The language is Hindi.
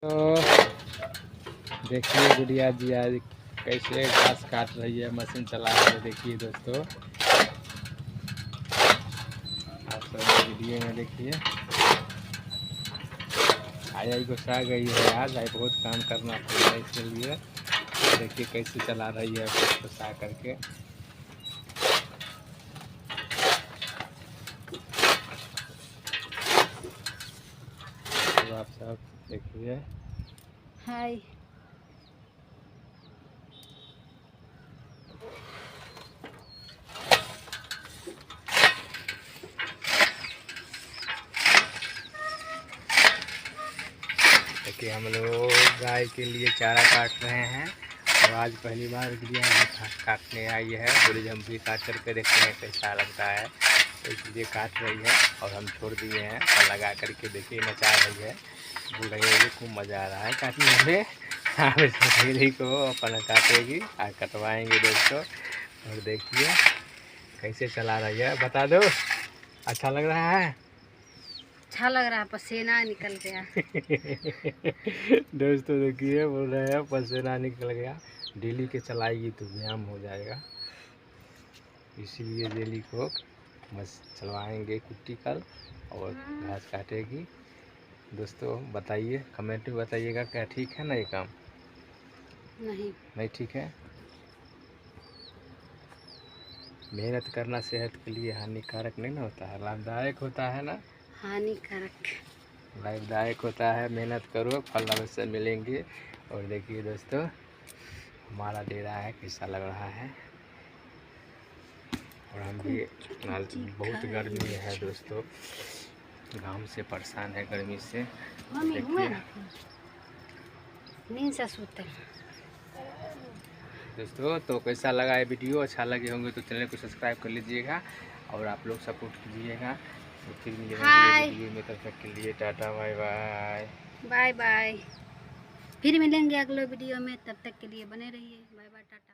तो देखिए गुड़िया जी आज कैसे घास काट रही है, मशीन चला रही है। देखिए दोस्तों, आप सब वीडियो में देखिए। आई गुस्सा गई है, आज आई बहुत काम करना पड़ा है, इसके लिए देखिए कैसे चला रही है गुस्सा करके। तो आप सब देखिए। हाय। देखिए हम लोग गाय के लिए चारा काट रहे हैं और आज पहली बार गुड़िया काटने आई है। थोड़ी हम भी काट करके देखते हैं कैसा लगता है, तो इसलिए काट रही है और हम छोड़ दिए हैं और लगा करके देखिए नचा रही है। बोल रही है खूब मज़ा आ रहा है काटने में। आप इस को अपन काटेगी और कटवाएंगे दोस्तों। और देखिए कैसे चला रही है, बता दो अच्छा लग रहा है? अच्छा लग रहा है, पसीना निकल गया। दोस्तों देखिए बोल रहे हैं पसीना निकल गया। डेली के चलाएगी तो व्यायाम हो जाएगा, इसीलिए डेली को बस चलवाएंगे कुट्टी कल और घास काटेगी। दोस्तों बताइए, कमेंट में बताइएगा क्या ठीक है ना ये काम? नहीं ठीक है। मेहनत करना सेहत के लिए हानिकारक नहीं ना होता है, लाभदायक होता है ना? हानिकारक लाभदायक होता है। मेहनत करो, फल अवश्य मिलेंगे। और देखिए दोस्तों हमारा डेरा है कैसा लग रहा है। और हम भी बहुत गर्मी है दोस्तों, घाम से परेशान है, गर्मी से। देखिए नींद से सोते दोस्तों, तो कैसा लगा ये वीडियो? अच्छा लगे होंगे तो चैनल को सब्सक्राइब कर लीजिएगा और आप लोग सपोर्ट कीजिएगा। तो फिर मिलेंगे वीडियो में, तब तक के लिए tata bye bye. Bye bye. फिर मिलेंगे अगले वीडियो में, तब तक के लिए बने रहिए। Bye bye, Tata.